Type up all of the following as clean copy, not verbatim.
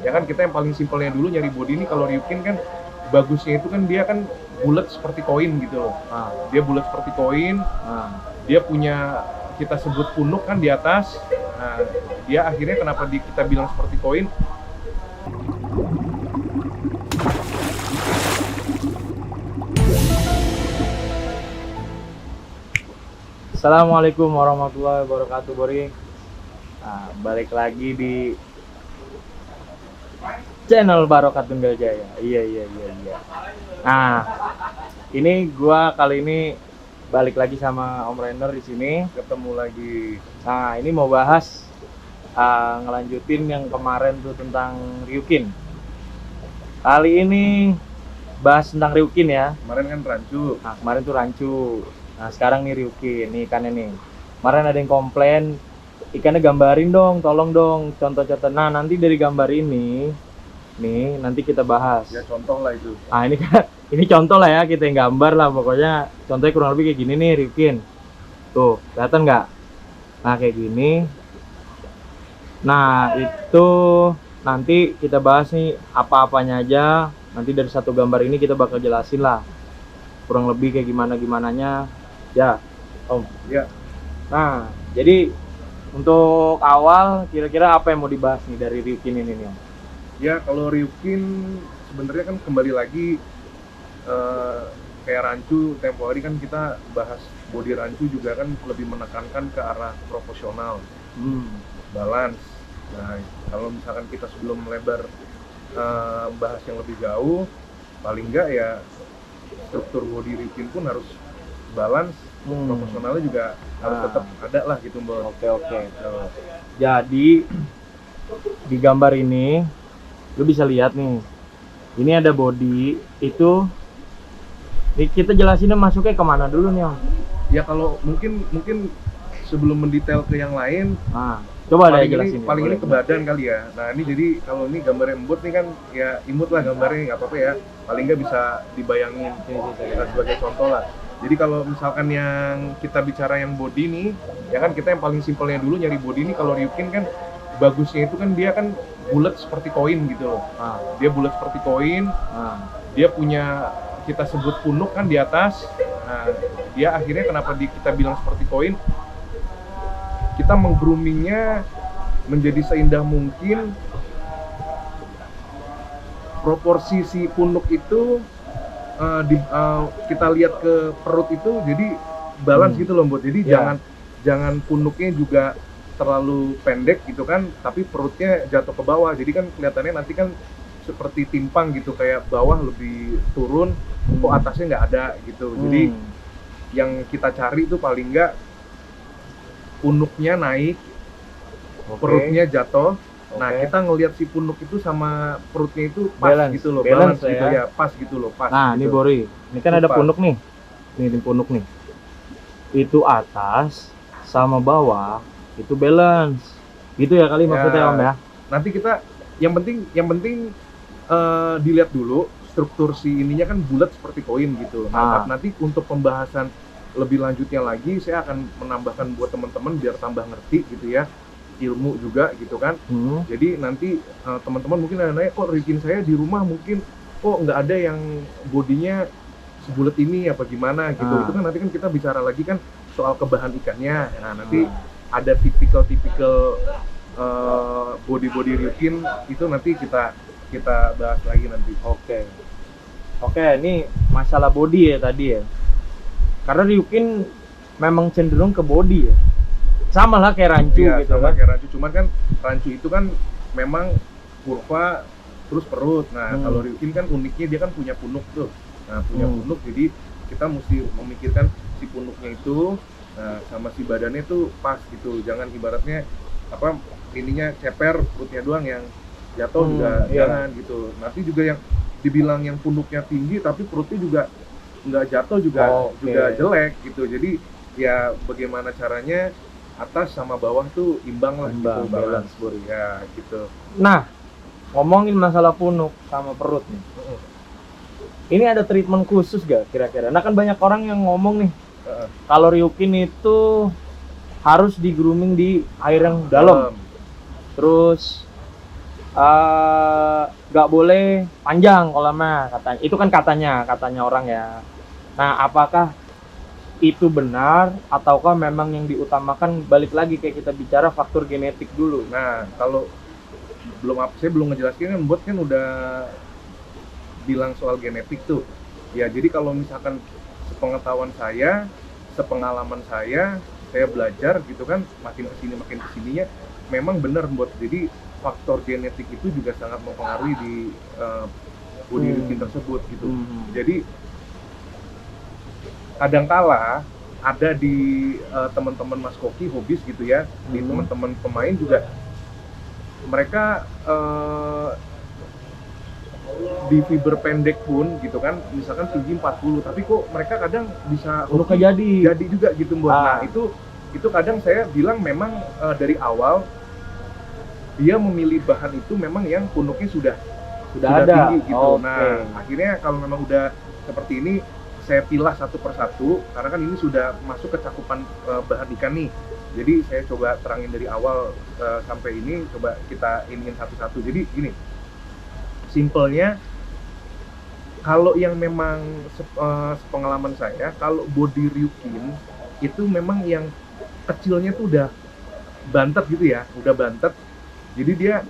Ya kan kita yang paling simpelnya dulu nyari body ini. Kalau Ryukin kan bagusnya itu kan dia kan bulat seperti koin gitu loh. Dia bulat seperti koin. Dia punya, kita sebut punuk kan di atas. Nah, dia akhirnya kenapa kita bilang seperti koin? Assalamualaikum warahmatullahi wabarakatuh, Bori. Nah, balik lagi di channel Barokah Tunggal Jaya. Iya. Nah, ini gua kali ini balik lagi sama Om Rainer di sini. Ketemu lagi. Nah, ini mau bahas ngelanjutin yang kemarin tuh tentang Ryukin. Kali ini bahas tentang Ryukin ya. Kemarin kan rancu. Nah, kemarin tuh rancu. Nah, sekarang nih Ryukin, nih ikannya nih. Kemarin ada yang komplain, ikannya gambarin dong, tolong dong, contoh-contoh. Nah, nanti dari gambar ini, nih, nanti kita bahas. Ya contoh lah itu. Nah, ini kan, ini contoh lah ya, kita yang gambar lah, pokoknya contohnya kurang lebih kayak gini nih, Ryukin. Tuh, kelihatan nggak? Nah, kayak gini. Nah, itu nanti kita bahas nih apa-apanya aja. Nanti dari satu gambar ini kita bakal jelasin lah, kurang lebih kayak gimana-gimananya. Ya, Om. Ya. Nah, jadi untuk awal kira-kira apa yang mau dibahas nih dari Ryukin ini nih, Om? Ya kalau Ryukin sebenarnya kan kembali lagi kayak rancu, tempo hari kan kita bahas body rancu juga kan lebih menekankan ke arah proporsional, balance. Nah kalau misalkan kita sebelum melebar bahas yang lebih jauh, paling enggak ya struktur body Ryukin pun harus balance, proporsionalnya juga harus tetap ada lah gitu, Mbak. Oke. Jadi di gambar ini lu bisa lihat nih, ini ada body itu. Nih kita jelasinnya masuknya kemana dulu nih, Om? Ya kalau mungkin sebelum mendetail ke yang lain, coba deh jelasin. Paling ini ke badan kali ya. Nah ini jadi kalau ini gambarnya embut nih kan ya imut lah gambarnya, nggak apa-apa ya. Paling nggak bisa dibayangin sebagai contoh lah. Jadi kalau misalkan yang kita bicara yang body nih, ya kan kita yang paling simpelnya dulu nyari body ini. Kalau Ryukin kan bagusnya itu kan dia kan bulat seperti koin gitu loh. Dia bulat seperti koin. Dia punya, kita sebut punuk kan di atas. Nah, dia akhirnya kenapa kita bilang seperti koin? Kita menggroomingnya menjadi seindah mungkin. Proporsi si punuk itu kita lihat ke perut itu jadi balance gitu loh, Mbak. Jadi jangan punuknya juga terlalu pendek gitu kan, tapi perutnya jatuh ke bawah. Jadi kan kelihatannya nanti kan seperti timpang gitu, kayak bawah lebih turun, kok atasnya nggak ada gitu. Jadi yang kita cari itu paling nggak punuknya naik, perutnya jatuh. Nah kita ngelihat si punuk itu sama perutnya itu pas balance, gitu loh, balance gitu ya, pas gitu loh, pas. Nah gitu. Ini Bori, ini kan ada punuk nih, ini punuk nih, itu atas sama bawah itu balance, gitu ya kali maksudnya, Om ya. Nanti kita yang penting dilihat dulu struktur si ininya kan bulat seperti koin gitu. Nah nanti untuk pembahasan lebih lanjutnya lagi saya akan menambahkan buat teman-teman biar tambah ngerti gitu ya, ilmu juga gitu kan. Jadi nanti teman-teman mungkin ada nanya, kok Ryukin saya di rumah mungkin kok nggak ada yang bodinya sebulat ini apa gimana gitu. Itu kan nanti kan kita bicara lagi kan soal kebahan ikannya. Nah nanti ada tipikal body Ryukin itu nanti kita bahas lagi nanti. Oke, ini masalah body ya tadi ya. Karena Ryukin memang cenderung ke body ya. Sama lah kayak rancu gitu sama kan. Kayak rancu, cuman kan rancu itu kan memang kurva terus perut. Nah kalau Ryukin kan uniknya dia kan punya punuk tuh. Nah punya punuk, jadi kita mesti memikirkan si punuknya itu sama si badannya tuh pas gitu. Jangan ibaratnya apa ininya ceper, perutnya doang yang jatuh juga jangan gitu. Nanti juga yang dibilang yang punuknya tinggi tapi perutnya juga nggak jatuh juga jelek gitu. Jadi ya bagaimana caranya atas sama bawah tuh imbang lah, gitu, balance ya gitu. Nah ngomongin masalah punuk sama perut nih, ini ada treatment khusus gak kira-kira? Nah kan banyak orang yang ngomong nih, kalau Ryukin itu harus di grooming di air yang dalam, terus nggak boleh panjang kolamnya katanya. Itu kan katanya orang ya. Nah, apakah itu benar ataukah memang yang diutamakan balik lagi kayak kita bicara faktor genetik dulu? Nah, kalau saya belum ngejelasin kan, Bot kan udah bilang soal genetik tuh. Ya, jadi kalau misalkan sepengetahuan saya, sepengalaman saya belajar gitu kan, makin kesininya, memang benar, Bot. Jadi faktor genetik itu juga sangat mempengaruhi di body routine tersebut gitu. Jadi kadangkala ada di teman-teman Mas Koki hobis gitu ya, di teman-teman pemain juga mereka di fiber pendek pun gitu kan, misalkan tinggi 40 tapi kok mereka kadang bisa jadi juga gitu Mbak. Nah, itu kadang saya bilang memang dari awal dia memilih bahan itu memang yang punuknya sudah ada tinggi gitu. Nah, akhirnya kalau memang udah seperti ini saya pilah satu persatu karena kan ini sudah masuk ke cakupan bahan ikan nih. Jadi saya coba terangin dari awal sampai ini, coba kita iniin satu-satu. Jadi gini, simpelnya kalau yang memang sepengalaman saya, kalau body ryukin itu memang yang kecilnya tuh udah bantet gitu ya, udah bantet. Jadi dia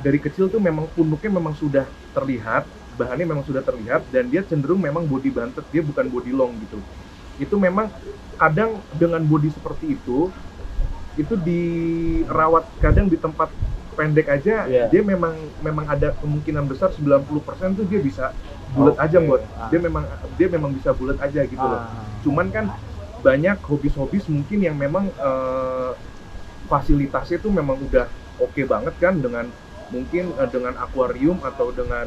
dari kecil tuh memang punuknya memang sudah terlihat, bahannya memang sudah terlihat, dan dia cenderung memang body bantet, dia bukan body long gitu. Itu memang kadang dengan body seperti itu dirawat kadang di tempat pendek aja, dia memang ada kemungkinan besar 90% tuh dia bisa bulat aja buat. Dia memang bisa bulat aja gitu loh. Cuman kan banyak hobis mungkin yang memang fasilitasnya tuh memang udah oke banget kan, dengan mungkin dengan akuarium atau dengan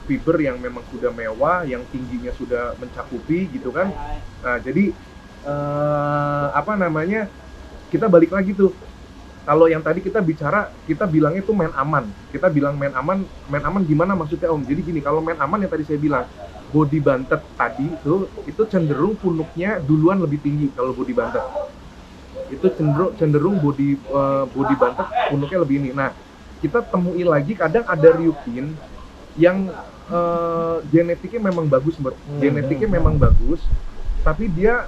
fiber yang memang sudah mewah, yang tingginya sudah mencakupi gitu kan. Nah, jadi kita balik lagi tuh. Kalau yang tadi kita bilangnya tuh main aman. Kita bilang main aman gimana maksudnya Om? Jadi gini, kalau main aman yang tadi saya bilang, body bantet tadi itu cenderung punuknya duluan lebih tinggi kalau body bantet. Itu cenderung body bantet punuknya lebih ini. Nah, kita temui lagi kadang ada ryukin yang genetiknya memang bagus, genetiknya memang bagus, tapi dia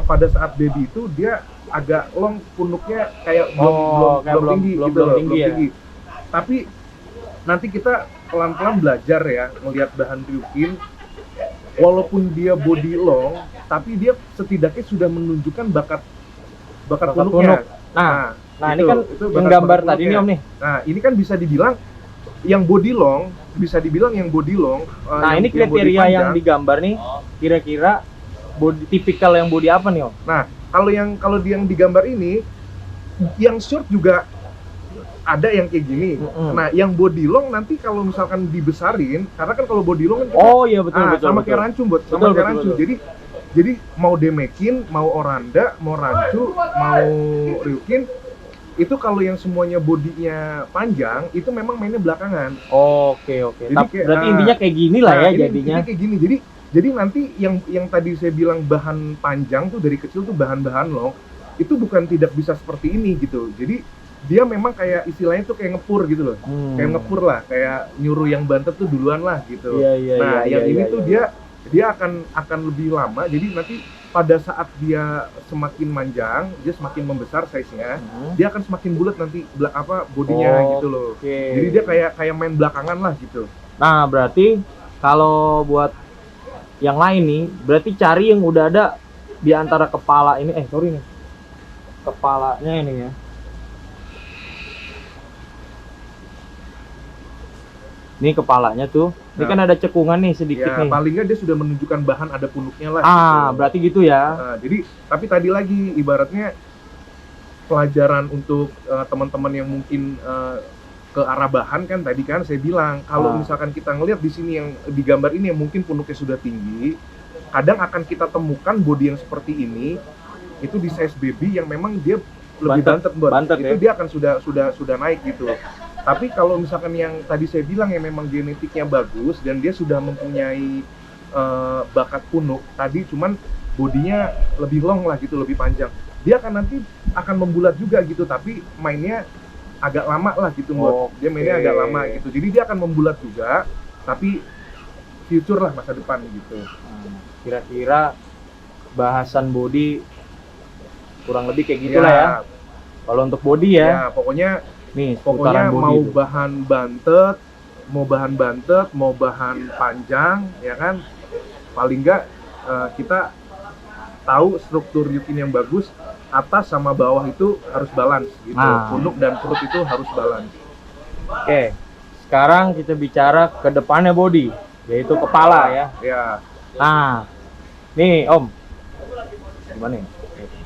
pada saat baby itu dia agak long, punuknya kayak belum tinggi. Tapi nanti kita pelan-pelan belajar ya melihat bahan ryukin, walaupun dia body long, tapi dia setidaknya sudah menunjukkan bakat punuknya. Nah ini kan yang gambar tadi nih Om nih. Nah, ini kan bisa dibilang yang body long. Nah, ini kriteria yang digambar nih, kira-kira body tipikal yang body apa nih Om? Nah, kalau yang digambar ini, yang short juga ada yang kayak gini. Nah, yang body long nanti kalau misalkan dibesarin, karena kan kalau body long kan betul. Sama kayak rancu buat, sama kayak rancu. Jadi mau demekin, mau oranda, mau rancu, mau ryukin, itu kalau yang semuanya bodinya panjang, itu memang mainnya belakangan. Oke. Berarti intinya kayak gini lah ya jadinya. Kayak gini. Jadi nanti yang tadi saya bilang bahan panjang tuh dari kecil tuh bahan-bahan long, itu bukan tidak bisa seperti ini gitu. Jadi dia memang kayak istilahnya tuh kayak ngepur gitu loh. Kayak ngepur lah, kayak nyuruh yang bantet tuh duluan lah gitu. Ini tuh dia akan lebih lama. Jadi nanti pada saat dia semakin manjang, dia semakin membesar size-nya, dia akan semakin bulat nanti bodinya gitu loh. Jadi dia kayak main belakangan lah gitu. Nah, berarti kalau buat yang lain nih, berarti cari yang udah ada di antara kepala ini, kepalanya ini ya. Ini kepalanya tuh, ini kan ada cekungan nih sedikit nih. Paling nggak dia sudah menunjukkan bahan ada punuknya lah. Gitu. Berarti gitu ya. Jadi, tapi tadi lagi ibaratnya pelajaran untuk teman-teman yang mungkin ke arah bahan kan tadi kan saya bilang kalau misalkan kita ngelihat di sini yang di gambar ini yang mungkin punuknya sudah tinggi, kadang akan kita temukan body yang seperti ini itu di size baby yang memang dia lebih bantet itu ya? Dia akan sudah naik gitu. Tapi kalau misalkan yang tadi saya bilang yang memang genetiknya bagus dan dia sudah mempunyai bakat punuk tadi, cuman bodinya lebih long lah gitu, lebih panjang, dia akan nanti membulat juga gitu, tapi mainnya agak lama lah gitu buat dia mainnya agak lama gitu. Jadi dia akan membulat juga, tapi future lah masa depan gitu. Kira-kira bahasan body kurang lebih kayak gitulah ya. Kalau untuk body ya. Ya, pokoknya nih, pokoknya body mau itu. bahan bantet, mau bahan panjang, ya kan. Paling enggak kita tahu struktur Ryukin yang bagus, atas sama bawah itu harus balance gitu. Punuk dan perut itu harus balance. Oke. Sekarang kita bicara ke depannya body, yaitu kepala ya. Ya. Nah, nih Om, gimana nih?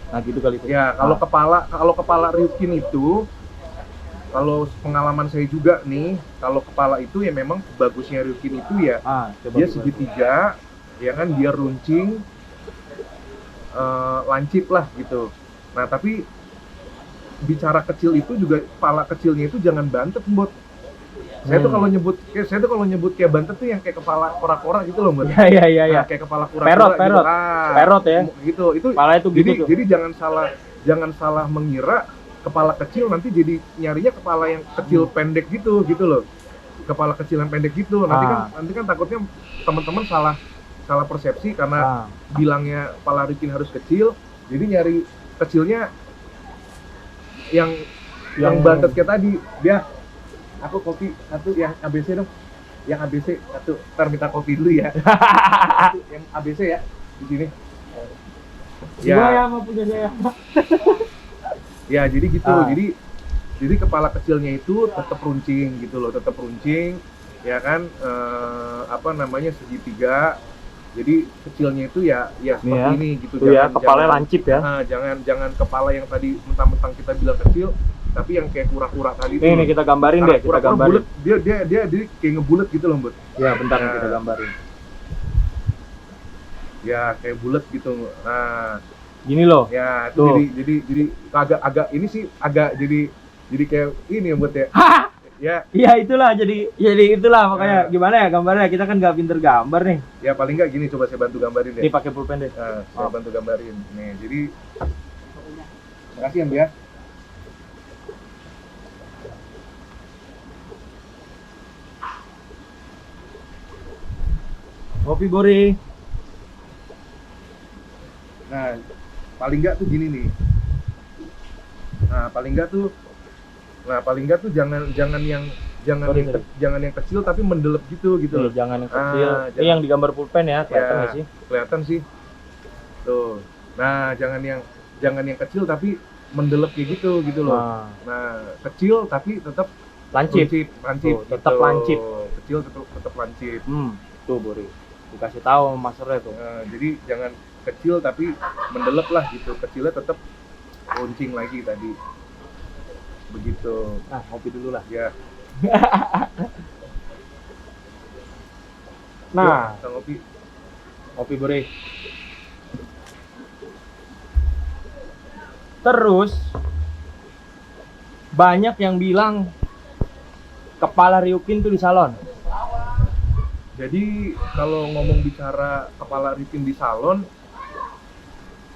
Nah gitu kali itu. Ya, kalau kepala Ryukin itu, kalau pengalaman saya juga nih, kalau kepala itu ya memang bagusnya Ryukin itu ya, dia segitiga, ya kan, dia runcing, lancip lah gitu. Nah tapi bicara kecil itu juga, kepala kecilnya itu jangan bantet, Mbot. Saya tuh kalau nyebut kayak bantet tuh yang kayak kepala kora-kora gitu loh, Mbak. Iya. Nah, kayak kepala kura-kura Perot. gitu. Perot ya. Gitu. Itu kepala itu gitu. Jadi jangan salah mengira kepala kecil nanti jadi nyarinya kepala yang kecil pendek gitu loh. Kepala kecil yang pendek gitu. Nanti kan takutnya teman-teman salah persepsi karena bilangnya kepala Ryukin harus kecil, jadi nyari kecilnya yang bantet kayak tadi. Dia, aku kopi satu yang ABC dong, yang ABC satu, ntar minta kopi dulu ya. Satu, yang ABC ya di sini. Ya mau punya saya. Ya jadi gitu. Jadi kepala kecilnya itu tetap runcing gitu loh, tetap runcing, ya kan, segitiga. Jadi kecilnya itu ya seperti ini gitu. Jangan kepalanya lancip ya. Jangan kepala yang tadi mentang-mentang kita bilang kecil, tapi yang kayak kura-kura tadi tuh. Ini kita gambarin deh, kita gambarin. Bulet, dia kayak ngebulet gitu loh, Bud. Ya, bentar kita gambarin. Ya, kayak bulet gitu. Nah, gini loh. Ya, itu jadi agak ini sih agak jadi kayak ini ya, Bud ya. Ya. Iya, itulah jadi itulah makanya gimana ya gambarnya, kita kan nggak pinter gambar nih. Ya paling nggak gini, coba saya bantu gambarin deh. Ini pakai pulpen deh. Saya bantu gambarin. Nih, jadi makasih ya, Mbak. Kopi Bori. Nah, paling nggak tuh gini nih. Nah, paling nggak tuh jangan yang kecil tapi mendelep gitu loh. Jangan yang kecil. Ini yang digambar pulpen ya, kelihatan nggak sih? Kelihatan sih. Tuh. Nah, jangan yang kecil tapi mendelep kayak gitu loh. Nah, kecil tapi tetap lancip. Tetap gitu. Lancip. Kecil tetap lancip. Tuh Bori. Dikasih tahu masternya tuh. Jadi jangan kecil tapi mendelep lah gitu. Kecilnya tetap runcing lagi tadi. Begitu. Nah, ngopi dulu lah. Ya. Nah, kita ngopi Bori. Terus banyak yang bilang kepala Ryukin tuh di salon. Jadi kalau ngomong bicara kepala Ryukin di salon,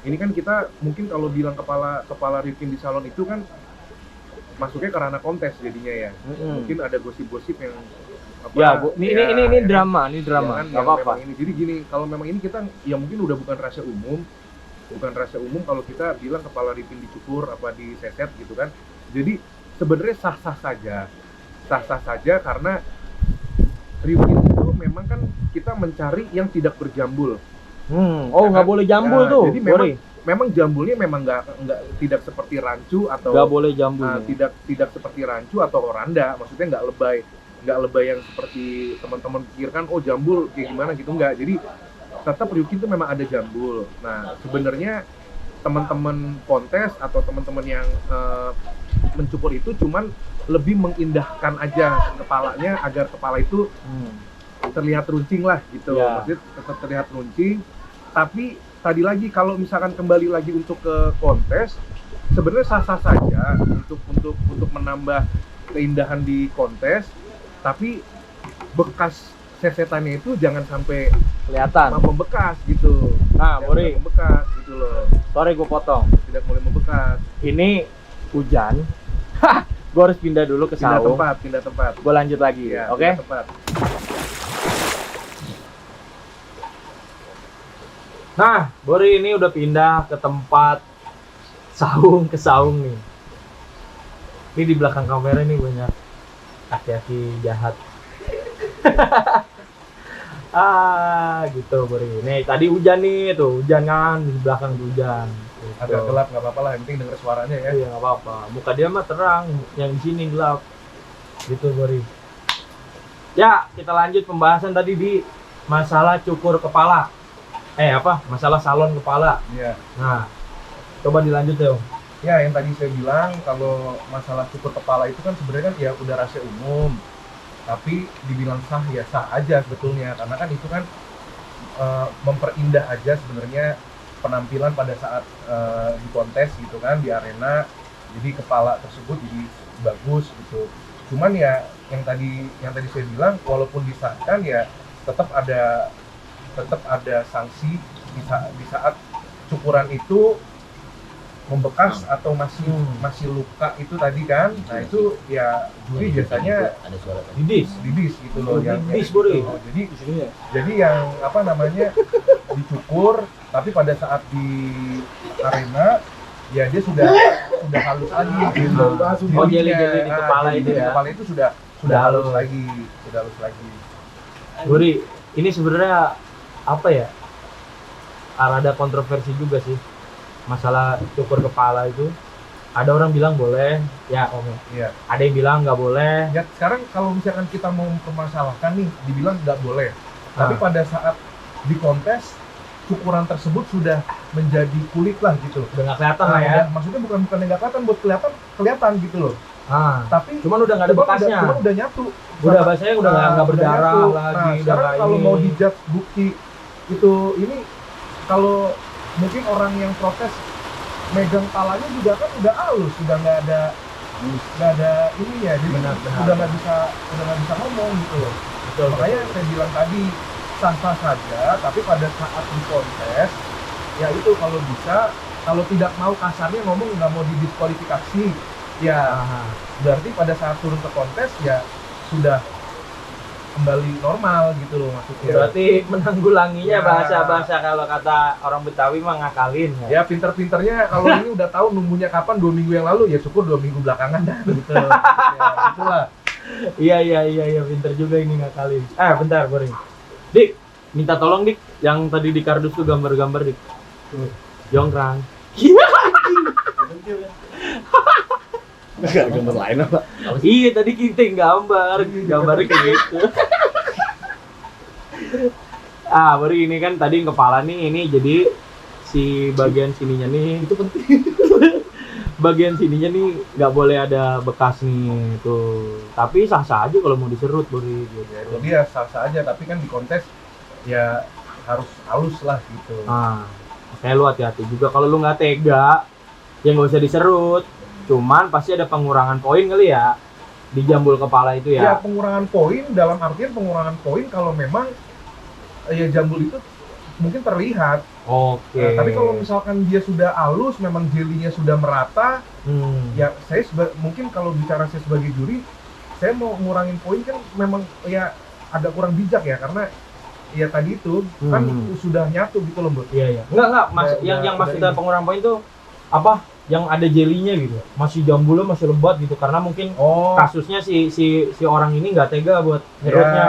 ini kan kita mungkin kalau bilang kepala Ryukin di salon itu kan masuknya karena kontes jadinya ya. Mungkin ada gosip-gosip yang ini drama, kan, nggak apa-apa. Jadi gini, kalau memang ini kita ya mungkin udah bukan rahasia umum kalau kita bilang kepala Ryukin dicukur apa diseset gitu kan. Jadi sebenarnya sah-sah saja karena Ryukin itu memang kan kita mencari yang tidak berjambul. Nggak boleh jambul tuh. Jadi memang jambulnya memang tidak seperti rancu atau nggak boleh jambul. Tidak seperti rancu atau oranda. Maksudnya nggak lebay yang seperti teman-teman pikirkan. Oh jambul kayak gimana gitu, nggak. Jadi tetap Ryukin itu memang ada jambul. Nah sebenarnya teman-teman kontes atau teman-teman yang mencukur itu cuman lebih mengindahkan aja kepalanya agar kepala itu terlihat runcing lah gitu. Maksudnya tetap terlihat runcing. Tapi tadi lagi kalau misalkan kembali lagi untuk ke kontes, sebenarnya sah-sah saja untuk menambah keindahan di kontes, tapi bekas sesetannya itu jangan sampai kelihatan membekas gitu. Nah, Bori, membekas gitu loh. Sorry gue potong. Tidak boleh membekas. Ini hujan. Gue harus pindah dulu ke saung. Pindah tempat. Gue lanjut lagi, Ya, oke? pindah tempat. Nah, Bori ini udah pindah ke tempat ke saung nih. Ini di belakang kamera nih banyak aki-aki jahat. Gitu Bori. Nih tadi hujan nih tuh, hujan kan di belakang tuh hujan. Gitu. Agak gelap nggak apa-apa lah, yang penting denger suaranya ya. Iya nggak apa-apa. Muka dia mah terang, yang di sini gelap. Gitu Bori. Ya kita lanjut pembahasan tadi di masalah cukur kepala. Masalah salon kepala. Iya. Nah, coba dilanjut ya, Om. Ya, yang tadi saya bilang kalau masalah cukur kepala itu kan sebenarnya kan ya udah rahasia umum. Tapi dibilang sah ya sah aja sebetulnya, karena kan itu kan memperindah aja sebenarnya penampilan pada saat di kontes gitu kan, di arena. Jadi kepala tersebut jadi bagus gitu. Cuman ya yang tadi saya bilang, walaupun disahkan ya tetap ada sanksi di saat cukuran itu membekas atau masih luka itu tadi kan. Nah itu ya juri biasanya ada suara tadi. didis gitu loh, Didis, gitu. Buri. Jadi yang dicukur tapi pada saat di arena ya dia sudah halus lagi gitu. Oh, jeli-jeli di kepala itu ya. Kepala itu sudah halus lagi. Buri, ini sebenarnya apa ya? Rada kontroversi juga sih. Masalah cukur kepala itu. Ada orang bilang boleh, ya Om. Iya. Ada yang bilang nggak boleh. Ya sekarang kalau misalkan kita mau mempermasalahkan nih, dibilang nggak boleh. Tapi pada saat di kontes, cukuran tersebut sudah menjadi kulit lah gitu. Udah nggak kelihatan lah ya. Maksudnya bukan nggak kelihatan, buat kelihatan gitu loh. Tapi cuman udah nggak ada bekasnya. Cuman udah nyatu. Udah bahasanya udah nggak berdarah nyatu. lagi. Nah, sekarang kalau mau dijudge bukti itu ini, kalau mungkin orang yang protes megang palanya juga kan udah halus, sudah nggak ada ininya, jadi Benar. udah nggak bisa ngomong gitu loh. Betul, Makanya saya bilang tadi sah-sah saja, tapi pada saat di kontes ya itu kalau bisa, kalau tidak mau kasarnya ngomong nggak mau didiskualifikasi ya, berarti pada saat turun ke kontes ya sudah kembali normal gitu loh maksudnya. Berarti menanggulanginya Ya. bahasa kalau kata orang Betawi mah ngakalin. Ya pinter-pinternya kalau ini udah tahu nunggunya kapan 2 minggu yang lalu ya syukur 2 minggu belakangan dah gitu. Ya, itulah. Iya, pinter juga ini ngakalin. Bentar, Bori. Dik, minta tolong Dik, yang tadi di kardus tuh gambar-gambar Dik. Jongkrang. Enggak gambar lain apa? Iya, tadi kita gambarnya kayak gitu. Bori ini kan tadi yang kepala nih, ini jadi si bagian sininya nih itu penting. Bagian sininya nih nggak boleh ada bekas nih tuh. Tapi sah-sah aja kalau mau diserut, Bori. Gitu. Ya itu dia sah-sah aja, tapi kan di kontes ya harus halus lah gitu. Kayak lu hati-hati juga kalau lu nggak tega, ya nggak usah diserut. Cuman pasti ada pengurangan poin kali ya di jambul kepala itu Ya ya. pengurangan poin dalam artian pengurangan poin kalau memang ya jambul itu mungkin terlihat. Oke. Nah, tapi kalau misalkan dia sudah halus, memang jelinya sudah merata, ya saya mungkin kalau bicara saya sebagai juri, saya mau ngurangin poin kan memang ya agak kurang bijak ya, karena ya tadi itu kan sudah nyatu gitu loh, Bro. Iya. Enggak. Yang maksudnya pengurangan poin itu apa? Yang ada jelinya gitu. Masih jambulnya masih lebat gitu karena mungkin kasusnya si orang ini nggak tega buat nyerutnya.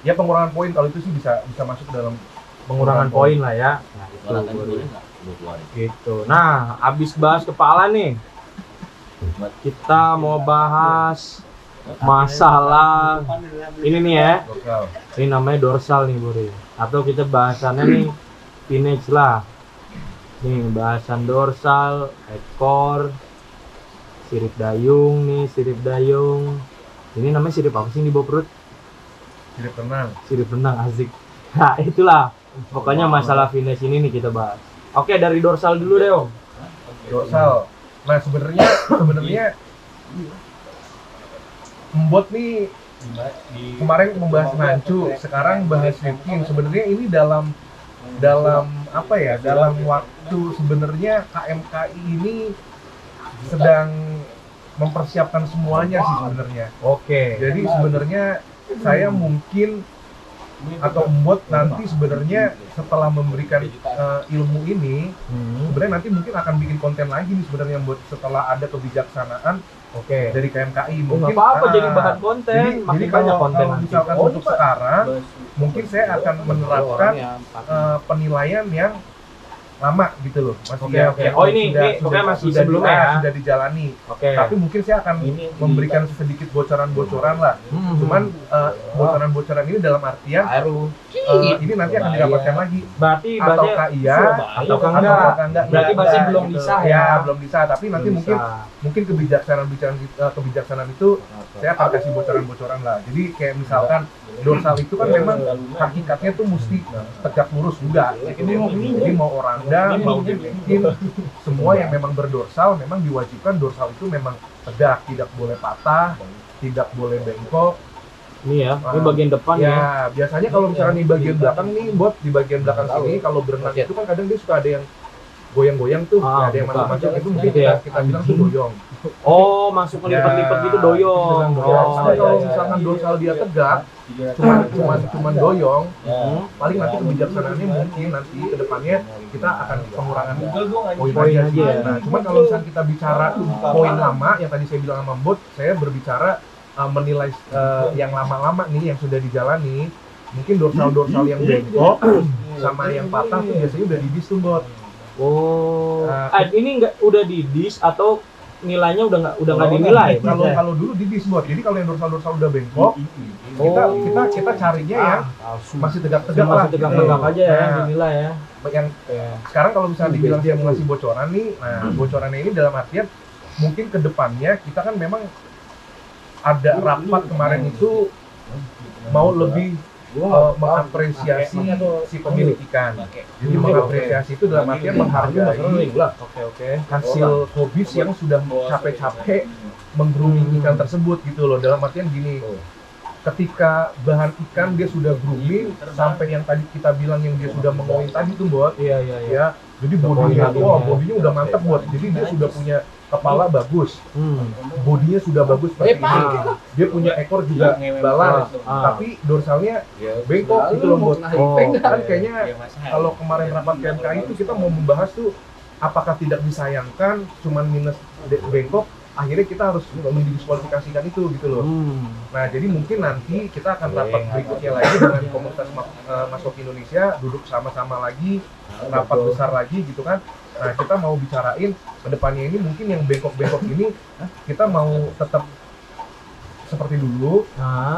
Ya pengurangan poin kalau itu sih bisa masuk dalam pengurangan poin lah ya. Nah, Suara tadi itu. boleh nggak? Lu keluarin. Gitu. Nah, abis bahas kepala nih, kita mau bahas masalah ini nih ya. Lokal. Ini namanya dorsal nih, Buri. Atau kita bahasannya nih pinage lah. Nih, bahasan dorsal, ekor, sirip dayung nih, sirip dayung. Ini namanya sirip apa sih di bawah perut? Sirip tenang. Sirip renang, asik. Nah, itulah. Pokoknya masalah finish ini nih kita bahas. Oke, dari dorsal dulu deh, Om. Dorsal. Nah, sebenarnya Mbot nih kemarin membahas Nancu, sekarang bahas Rifkin. Sebenarnya ini dalam apa ya? Dalam waktu sebenarnya KMKI ini sedang mempersiapkan semuanya sih sebenarnya. Oke. Jadi sebenarnya saya mungkin atau Mbot nanti sebenarnya setelah memberikan ilmu ini, sebenarnya nanti mungkin akan bikin konten lagi nih sebenarnya Mbot setelah ada kebijaksanaan dari KMKI. Mungkin apa jadi bahan konten, jadi kalau misalkan untuk sekarang, mungkin saya akan menerapkan penilaian yang lama gitu loh, masih masih sebelumnya sudah dijalani. Oke. Tapi mungkin saya akan memberikan sedikit bocoran-bocoran lah. Cuman bocoran-bocoran ini dalam artian ini nanti akan didapatkan lagi. Berarti ataukah iya ataukah enggak. Berarti bahasa belum bisa ya. Belum bisa, tapi nanti mungkin kebijaksanaan itu saya akan kasih bocoran-bocoran lah. Jadi kayak misalkan dorsal itu kan memang hakikatnya tuh mesti tegak lurus juga. Jadi mau oranda, mau dibikin, semua yang memang berdorsal memang diwajibkan dorsal itu memang tegak, tidak boleh patah, tidak boleh bengkok. Ini ya, ini bagian depan ya. Biasanya kalau misalnya di bagian belakang nih, Bot, di bagian belakang sini kalau berenang itu kan kadang dia suka ada yang goyang-goyang tuh, ada yang masuk-masuk itu mungkin kita bilang tuh doyong. Oh, masuk lipat-lipat gitu doyong. Tapi kalau misalkan dorsal dia tegak, cuman doyong, paling nanti kebijaksanaannya mungkin nanti ke depannya kita akan pengurangan poin aja. Nah, cuman kalau misalkan kita bicara poin lama yang tadi saya bilang sama Bot, saya berbicara menilai yang lama-lama nih yang sudah dijalani, mungkin dorsal-dorsal yang bengkok sama yang patah tuh biasanya udah didis tuh Bot. Oh, ini udah didis atau nilainya udah nggak dinilai? Kalau dulu didis Bot. Jadi kalau yang dorsal udah bengkok, kita carinya yang masih tegak-tegak lah. Masih tegak-tegak aja ya dinilai ya. Yang sekarang kalau misalnya dibilang dia mau ngasih bocoran nih, nah bocorannya ini dalam artian mungkin ke depannya kita kan memang ada rapat kemarin itu mau lebih mengapresiasi si pemilik ikan. Jadi mengapresiasi itu dalam artian menghargai hasil hobis yang sudah capek-capek meng-grooming ikan tersebut gitu loh. Dalam artian gini, ketika bahan ikan dia sudah grooming sampai yang tadi kita bilang yang dia sudah mengoin tadi tuh Bot. Iya. Jadi bodinya udah mantap Bot. Jadi dia sudah punya kepala bagus, bodinya sudah bagus seperti ini. Dia punya ekor juga balas, tapi dorsalnya bengkok gitu loh Bot. Kan kayaknya kalau kemarin rapat KMKI itu kita mau membahas tuh apakah tidak disayangkan cuman minus bengkok, akhirnya kita harus mendiskualifikasikan itu gitu loh. Nah jadi mungkin nanti kita akan rapat berikutnya lagi dengan komunitas Mas Hoki Indonesia, duduk sama-sama lagi, rapat besar lagi gitu kan. Nah kita mau bicarain kedepannya ini mungkin yang bengkok-bengkok ini kita mau tetap seperti dulu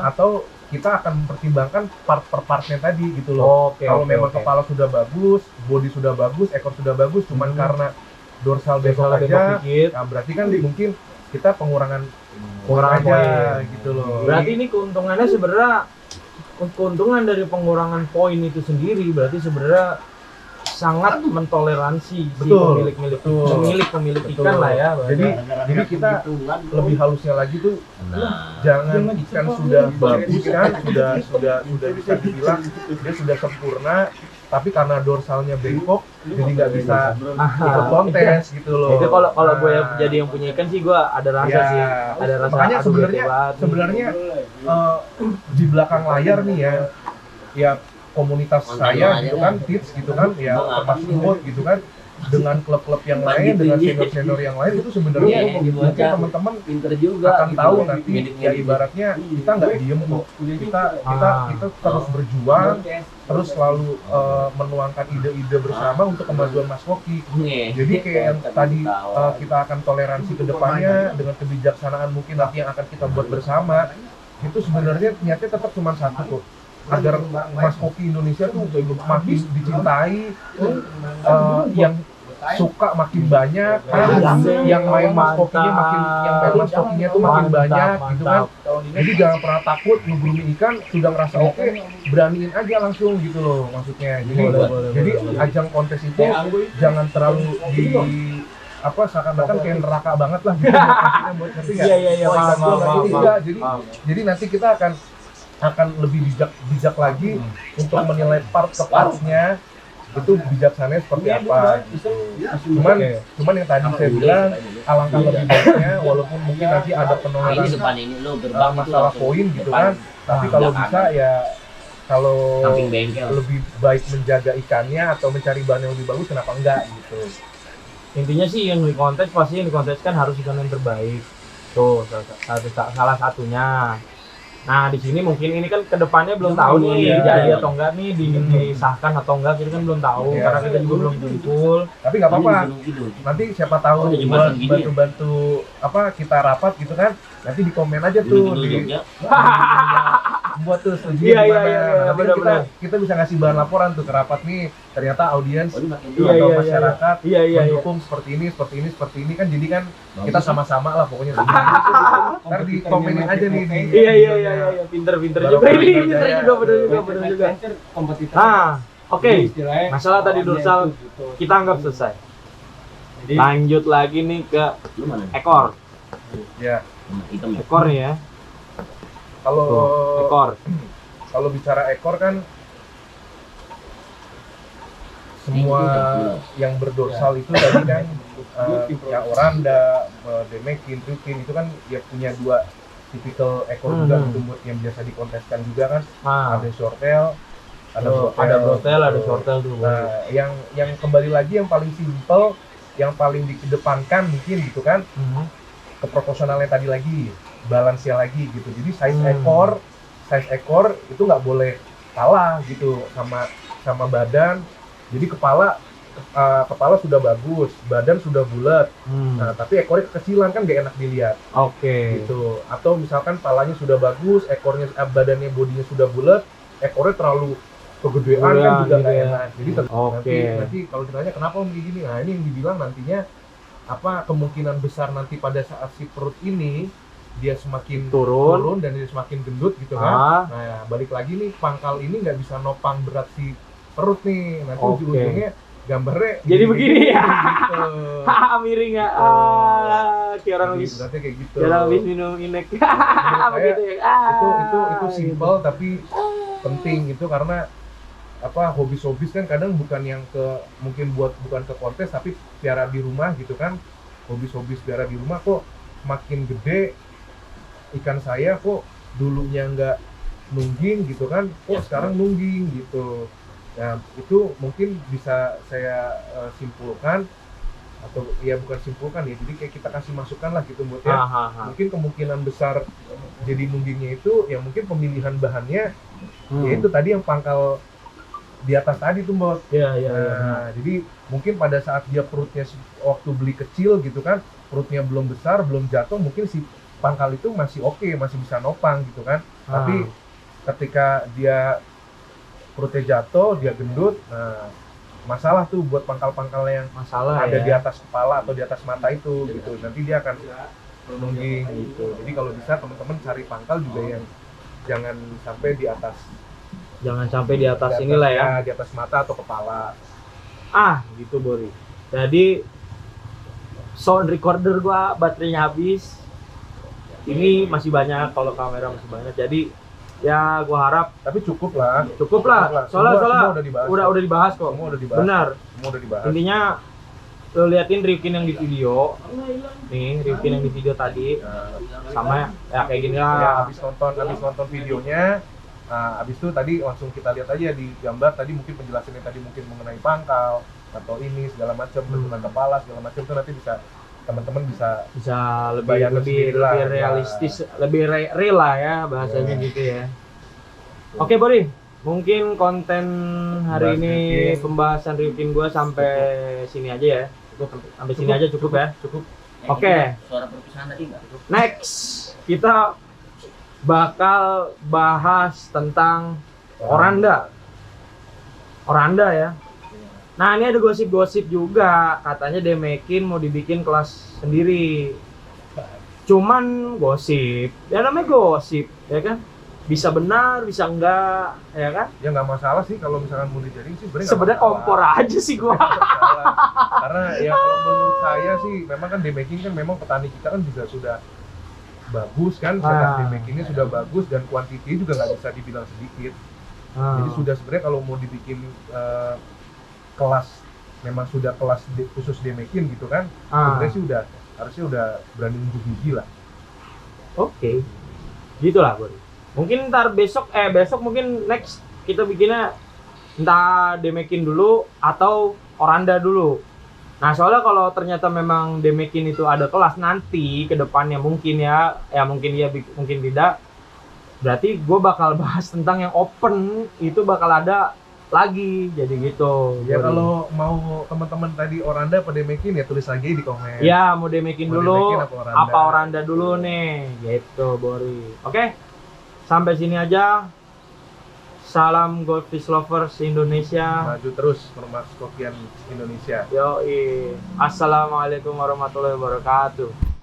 atau kita akan mempertimbangkan part per partnya tadi gitu loh. Kalau memang kepala sudah bagus, body sudah bagus, ekor sudah bagus, cuman karena dorsal bengkok aja, nah berarti kan mungkin kita pengurangan aja gitu loh. Berarti ini keuntungannya sebenarnya keuntungan dari pengurangan poin itu sendiri berarti sebenarnya sangat mentoleransi si pemilik ikan lah ya. Jadi kita lebih halusnya lagi tuh jangan ikan sudah bagus kan, sudah bisa dibilang dia sudah sempurna, tapi karena dorsalnya bengkok jadi nggak bisa ikut kontes gitu loh. Itu kalau gue jadi yang punya ikan sih gue ada rasa sih, ada rasa. Makanya sebenarnya di belakang layar nih ya komunitas saya gitu kan, tips gitu kan, ya termasuk Bot gitu kan, dengan klub-klub yang lain, dengan senior-senior yang lain itu sebenarnya mungkin teman-teman akan tahu nanti ya ibaratnya kita nggak diem kok, kita terus berjuang, terus selalu menuangkan ide-ide bersama untuk kemajuan Mas Hoki. Jadi kayak yang tadi kita akan toleransi ke depannya dengan kebijaksanaan mungkin nanti yang akan kita buat bersama, itu sebenarnya niatnya tetap cuma satu kok, agar Mas Hoki Indonesia tuh makin dicintai, yang suka makin banyak, yang main Mas Hokinya tuh makin banyak gitu kan. Jadi jangan pernah takut nge-grooming ikan, sudah ngerasa oke, beraniin aja langsung gitu loh maksudnya. Jadi ajang kontes itu jangan terlalu seakan-akan kayak neraka banget lah gitu maksudnya buat ngerti nggak? Jadi nanti kita akan lebih bijak lagi untuk menilai part ke partnya itu bijaksananya seperti apa gitu. Cuman yang tadi saya bilang alangkah lebih baiknya walaupun mungkin nanti ada penularan masalah poin gitu kan, tapi kalau bisa ya kalau lebih baik menjaga ikannya atau mencari bahan yang lebih bagus, kenapa enggak gitu. Intinya sih yang dikontes pasti yang dikonteskan harus ikan yang terbaik. Tuh salah satunya. Nah di sini mungkin ini kan kedepannya belum tahu nih jadi atau enggak nih disahkan atau enggak, kita kan belum tahu karena kita juga belum kumpul. Tapi nggak apa-apa. Nanti siapa tahu buat bantu-bantu apa kita rapat gitu kan. Nanti di komen aja tuh buat tuh setuju gimana. Nanti kita bisa ngasih bahan laporan tuh ke rapat nih. Ternyata audiens atau masyarakat mendukung seperti ini kan, jadi kan kita sama-sama lah pokoknya. Ntar di komenin aja nih di. Iya, pinter juga ini, bener juga. Nah, oke. Masalah tadi dorsal kita anggap selesai. Lanjut lagi nih ke ekor. Ya. Ekor nih ya. Kalau bicara ekor kan semua yang berdorsal itu tadi kan ya oranda, demekin, trukin itu kan ya punya dua tipikal ekor juga gitu yang biasa dikonteskan juga kan. Ada shorttail, ada brotail, ada shorttail tuh. Nah, yang kembali lagi yang paling simple, yang paling dikedepankan mungkin gitu kan, keproporsionalnya tadi lagi, balance-nya lagi gitu. Jadi size ekor itu nggak boleh kalah gitu sama badan. Jadi kepala sudah bagus, badan sudah bulat. Nah, tapi ekornya kekecilan kan nggak enak dilihat. Oke. Gitu. Atau misalkan palanya sudah bagus, ekornya badannya bodinya sudah bulat, ekornya terlalu kegedean kan juga nggak enak. Jadi nanti kalau ditanya kenapa om gini, nah ini yang dibilang nantinya apa kemungkinan besar nanti pada saat si perut ini dia semakin turun dan dia semakin gendut gitu kan. Nah, balik lagi nih pangkal ini nggak bisa nopang berat si perut nih, nanti ujung-ujungnya gambarnya jadi begini ya. Gitu. Miring ya. Kayak orang habis. Berarti kayak gitu. Kayak habis minum inek. Begitu ya. Itu simple tapi penting itu karena apa hobis kan kadang bukan yang bukan ke kontes tapi piara di rumah gitu kan. Hobis piara di rumah kok makin gede ikan saya kok dulunya nggak nungging gitu kan, kok sekarang nungging gitu. Nah, itu mungkin bisa saya simpulkan atau ya bukan simpulkan ya, jadi kayak kita kasih masukan lah gitu buat ya. Mungkin kemungkinan besar jadi nunggingnya itu ya mungkin pemilihan bahannya yaitu tadi yang pangkal di atas tadi tuh Mbak. Nah, jadi mungkin pada saat dia perutnya waktu beli kecil gitu kan, perutnya belum besar, belum jatuh, mungkin si pangkal itu masih oke, masih bisa nopang gitu kan. Tapi ketika dia perutnya jatuh, dia gendut, nah masalah tuh buat pangkal-pangkal yang ada di atas kepala atau di atas mata itu gitu. Nanti dia akan nungging gitu. Jadi kalau bisa teman-teman cari pangkal juga yang jangan sampai di atas. Jangan sampai di atas inilah ya. Di atas mata atau kepala. Gitu Bori. Jadi sound recorder gua baterainya habis. Ini masih banyak, kalau kamera masih banyak. Jadi ya gua harap tapi cukup lah. Soalnya udah dibahas kok. Semua udah dibahas. Benar. Semua udah dibahas. Intinya lo liatin Rifkin yang di video. Nih, Rifkin yang di video tadi. Sama ya kayak gini lah. Ya, habis nonton videonya, habis itu tadi langsung kita lihat aja di gambar tadi mungkin penjelasannya tadi mungkin mengenai pangkal atau ini segala macam, bentukan kepala segala macam itu nanti bisa teman-teman bisa lebih realistis, lebih real lah ya bahasanya gitu ya. Oke Bori, mungkin konten hari ini pembahasan Rifkin gua sampai sini aja ya. Sampai sini aja cukup ya. Oke. Suara perpisahan tadi enggak? Next, kita bakal bahas tentang oranda ya. Nah ini ada gosip-gosip juga, katanya Demekin mau dibikin kelas sendiri. Cuman gosip, ya namanya gosip, ya kan? Bisa benar, bisa enggak, ya kan? Ya nggak masalah sih kalau misalkan mau dijadiin sih sebenarnya kompor aja sih gua. Karena ya kalau menurut saya sih, memang kan Demekin kan memang petani kita kan juga sudah bagus kan, Demekinnya sudah bagus dan kuantitinya juga nggak bisa dibilang sedikit. Jadi sudah sebenarnya kalau mau dibikin kelas memang sudah kelas khusus demakin gitu kan, Ah. sebenarnya sih harusnya udah berani unjuk gigi lah. Oke. Gitulah, Bro. Mungkin ntar besok mungkin next kita bikinnya entah Demekin dulu atau Oranda dulu. Nah, soalnya kalau ternyata memang Demekin itu ada kelas nanti ke depannya mungkin ya mungkin iya mungkin tidak. Berarti gue bakal bahas tentang yang open itu bakal ada lagi. Jadi gitu. Ya Bro. kalau mau teman-teman tadi Oranda apa Demekin ya tulis aja di komen. Ya, mau Demekin Mau dulu Demekin apa Oranda? apa Oranda dulu nih. Gitu, Bori. Oke. Sampai sini aja. Salam Goldfish Lovers Indonesia. Maju terus Permaskokian Indonesia. Yoi. Assalamualaikum warahmatullahi wabarakatuh.